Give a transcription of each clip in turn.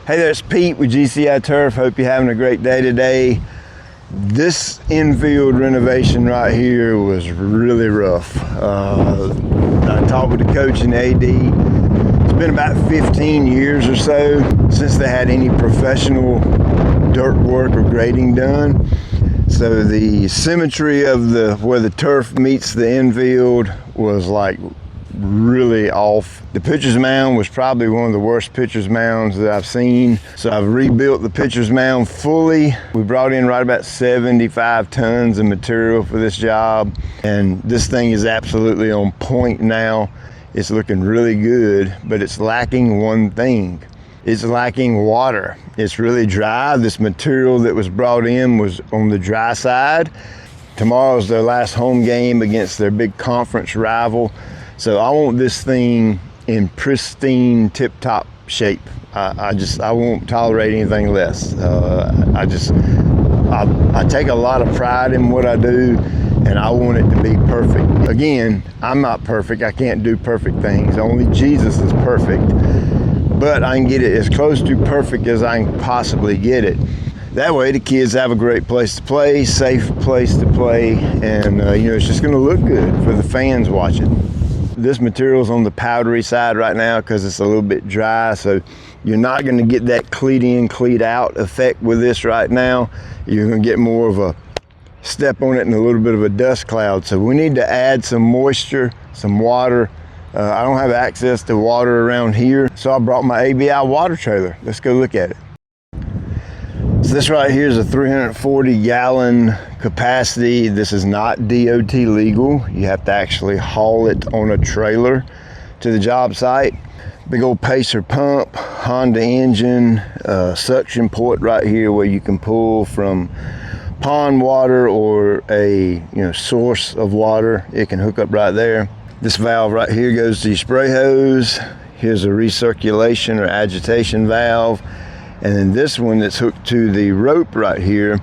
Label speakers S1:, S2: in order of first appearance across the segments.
S1: Hey there, it's Pete with GCI Turf. Hope you're having a great day today. This infield renovation right here was really rough. I talked with the coach and AD. It's been about 15 years or so since they had any professional dirt work or grading done. So the symmetry of where the turf meets the infield was like really off. The pitcher's mound was probably one of the worst pitcher's mounds that I've seen. So I've rebuilt the pitcher's mound fully. We brought in right about 75 tons of material for this job. And this thing is absolutely on point now. It's looking really good, but it's lacking one thing. It's lacking water. It's really dry. This material that was brought in was on the dry side. Tomorrow's their last home game against their big conference rival. So I want this thing in pristine, tip-top shape. I won't tolerate anything less. I take a lot of pride in what I do, and I want it to be perfect. Again, I'm not perfect. I can't do perfect things. Only Jesus is perfect. But I can get it as close to perfect as I can possibly get it. That way the kids have a great place to play, safe place to play, and it's just gonna look good for the fans watching. This material's on the powdery side right now because it's a little bit dry, so you're not gonna get that cleat in, cleat out effect with this right now. You're gonna get more of a step on it and a little bit of a dust cloud. So we need to add some moisture, some water. I don't have access to water around here, so I brought my ABI water trailer. Let's go look at it. So this right here is a 340 gallon capacity. This is not DOT legal. You have to actually haul it on a trailer to the job site. Big old Pacer pump, Honda engine, suction port right here where you can pull from pond water or a source of water. It can hook up right there. This valve right here goes to your spray hose. Here's a recirculation or agitation valve. And then this one that's hooked to the rope right here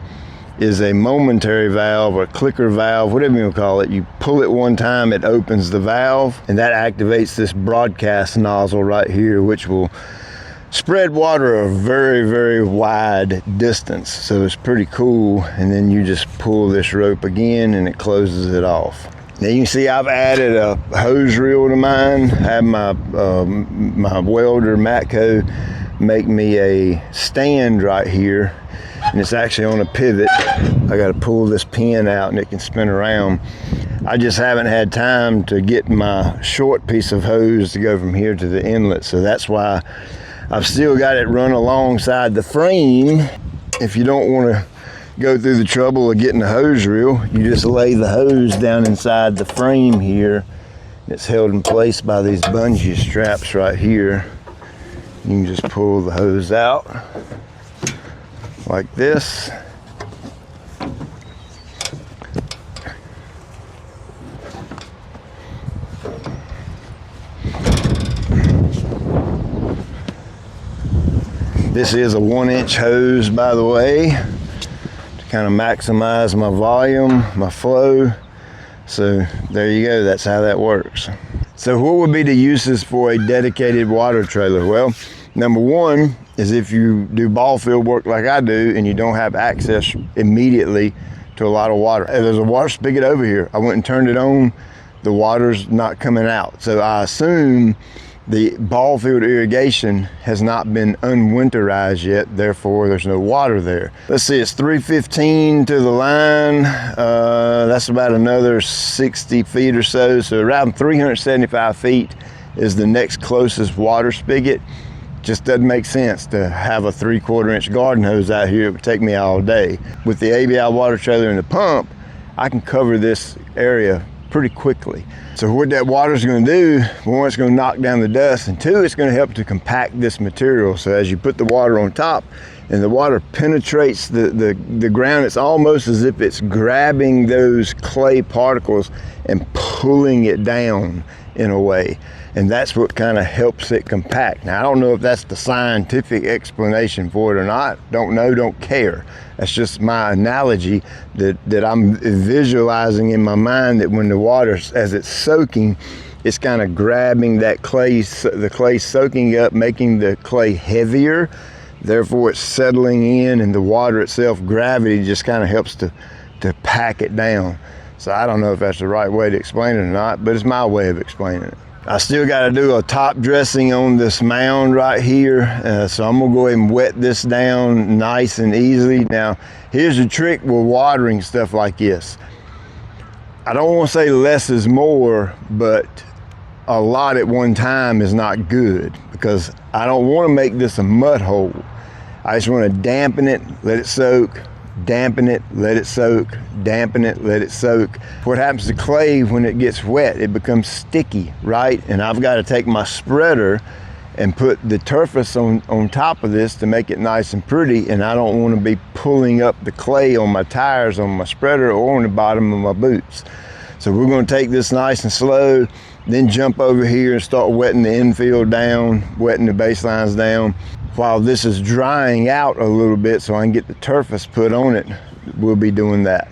S1: is a momentary valve or clicker valve, whatever you want to call it. You pull it one time, it opens the valve, and that activates this broadcast nozzle right here, which will spread water a very, very wide distance. So it's pretty cool. And then you just pull this rope again and it closes it off. Now you can see I've added a hose reel to mine. I have my welder Matco make me a stand right here, and it's actually on a pivot. I got to pull this pin out and it can spin around. I just haven't had time to get my short piece of hose to go from here to the inlet, so that's why I've still got it run alongside the frame. If you don't want to go through the trouble of getting a hose reel, you just lay the hose down inside the frame here. It's held in place by these bungee straps right here. You can just pull the hose out like this. This is a 1-inch hose, by the way, to kind of maximize my volume, my flow. So there you go, that's how that works. So what would be the uses for a dedicated water trailer? Well, number one is if you do ball field work like I do and you don't have access immediately to a lot of water. There's a water spigot over here. I went and turned it on. The water's not coming out. So I assume the ball field irrigation has not been unwinterized yet, therefore there's no water there. Let's see, it's 315 to the line. That's about another 60 feet or so. So around 375 feet is the next closest water spigot. Just doesn't make sense to have a 3/4 inch garden hose out here. It would take me all day. With the ABI water trailer and the pump, I can cover this area pretty quickly. So what that water is going to do, one, it's going to knock down the dust, and two, it's going to help to compact this material. So as you put the water on top and the water penetrates the ground, it's almost as if it's grabbing those clay particles and pulling it down in a way. And that's what kind of helps it compact. Now, I don't know if that's the scientific explanation for it or not. Don't know, don't care. That's just my analogy that I'm visualizing in my mind, that when the water, as it's soaking, it's kind of grabbing that clay, the clay soaking up, making the clay heavier Therefore, it's settling in, and the water itself, gravity just kind of helps to pack it down. So I don't know if that's the right way to explain it or not, but it's my way of explaining it. I still got to do a top dressing on this mound right here, so I'm gonna go ahead and wet this down nice and easily. Now, here's the trick with watering stuff like this. I don't want to say less is more, but a lot at one time is not good, because I don't want to make this a mud hole. I just want to dampen it, let it soak, dampen it, let it soak, dampen it, let it soak. What happens to clay when it gets wet? It becomes sticky, right? And I've got to take my spreader and put the turfus on top of this to make it nice and pretty, and I don't want to be pulling up the clay on my tires, on my spreader, or on the bottom of my boots. So we're going to take this nice and slow, then jump over here and start wetting the infield down, wetting the baselines down. While this is drying out a little bit so I can get the turfus put on it, we'll be doing that.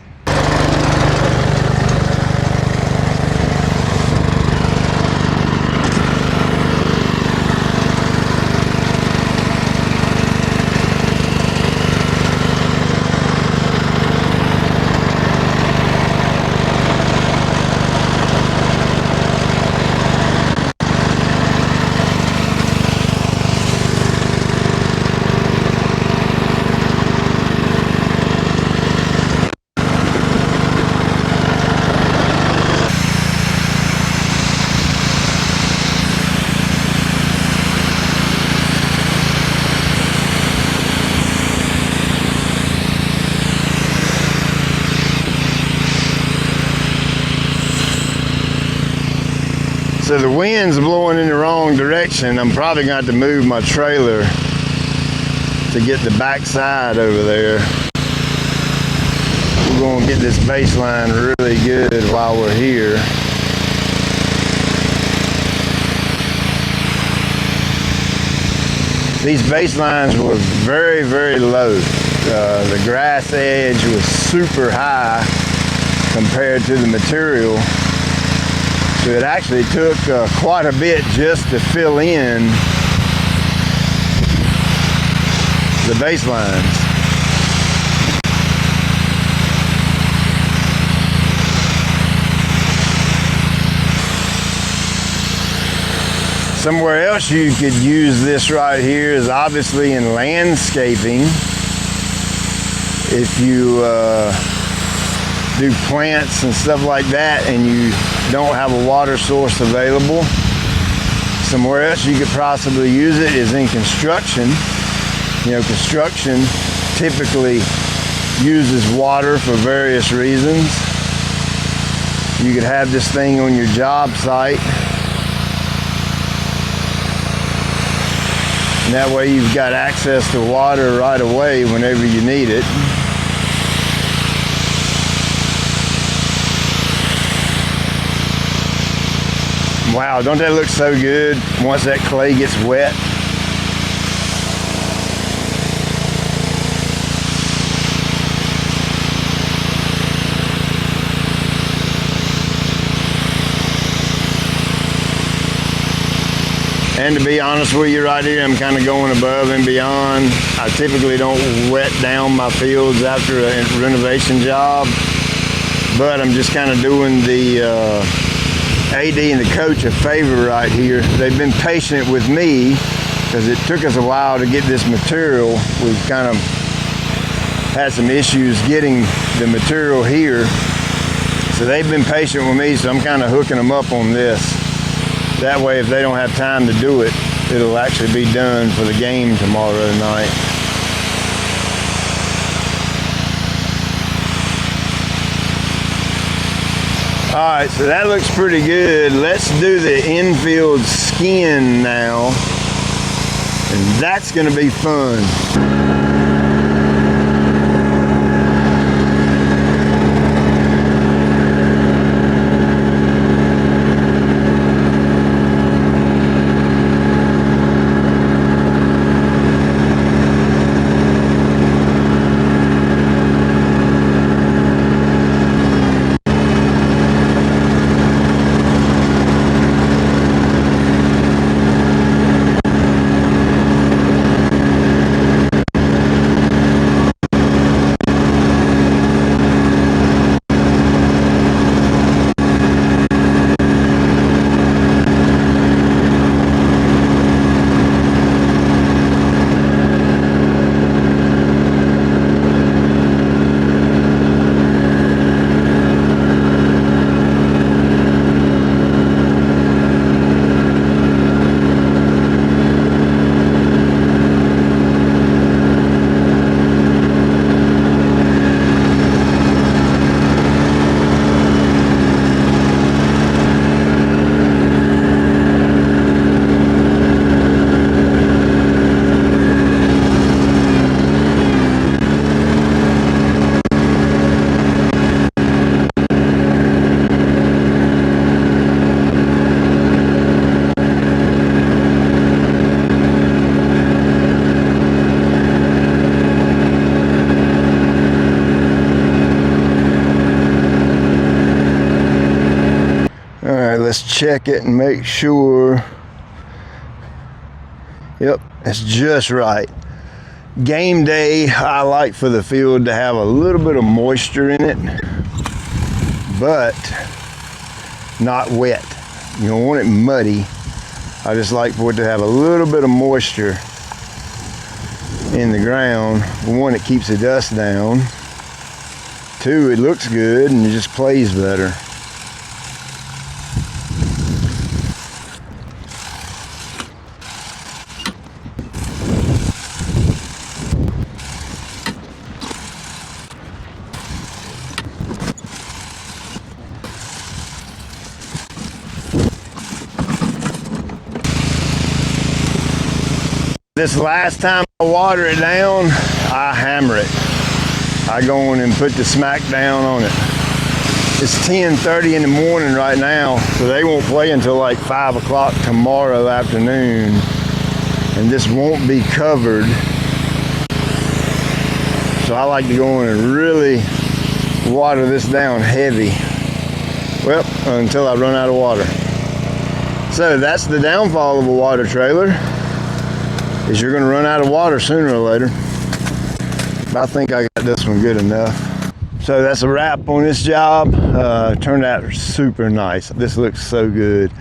S1: So the wind's blowing in the wrong direction. I'm probably going to have to move my trailer to get the back side over there. We're going to get this baseline really good while we're here. These baselines were very, very low. The grass edge was super high compared to the material. So it actually took quite a bit just to fill in the baselines. Somewhere else you could use this right here is obviously in landscaping. If you do plants and stuff like that and you don't have a water source available, somewhere else you could possibly use it is in construction. You know, construction typically uses water for various reasons. You could have this thing on your job site, and that way you've got access to water right away whenever you need it. Wow, don't that look so good once that clay gets wet? And to be honest with you right here, I'm kind of going above and beyond. I typically don't wet down my fields after a renovation job, but I'm just kind of doing the AD and the coach a favor right here. They've been patient with me because it took us a while to get this material. We've kind of had some issues getting the material here. So they've been patient with me, so I'm kind of hooking them up on this. That way, if they don't have time to do it, it'll actually be done for the game tomorrow night. All right, so that looks pretty good. Let's do the infield skin now, and that's gonna be fun. check it and make sure. Yep, it's just right. Game day, I like for the field to have a little bit of moisture in it, but not wet. You don't want it muddy. I just like for it to have a little bit of moisture in the ground. One, it keeps the dust down. Two, it looks good and it just plays better. This last time I water it down, I hammer it. I go in and put the smack down on it. It's 10:30 in the morning right now, so they won't play until like 5 o'clock tomorrow afternoon. And this won't be covered. So I like to go in and really water this down heavy. Well, until I run out of water. So that's the downfall of a water trailer, is you're gonna run out of water sooner or later. I think I got this one good enough. So that's a wrap on this job. Turned out super nice. This looks so good.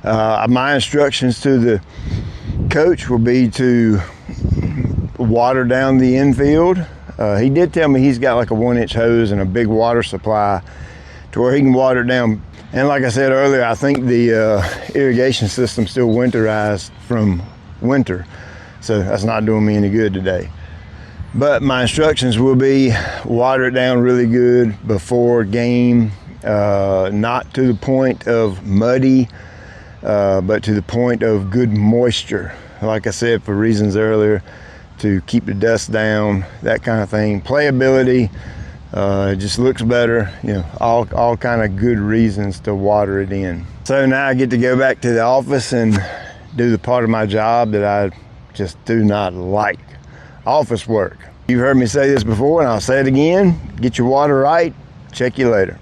S1: My instructions to the coach will be to water down the infield. He did tell me he's got like a 1-inch hose and a big water supply to where he can water it down. And like I said earlier, I think the irrigation system's still winterized from winter. So that's not doing me any good today. But my instructions will be water it down really good before game, not to the point of muddy, but to the point of good moisture. Like I said, for reasons earlier, to keep the dust down, that kind of thing. Playability, it just looks better, you know, all kind of good reasons to water it in. So now I get to go back to the office and do the part of my job that I just do not like. Office work. You've heard me say this before and I'll say it again. Get your water right. Check you later.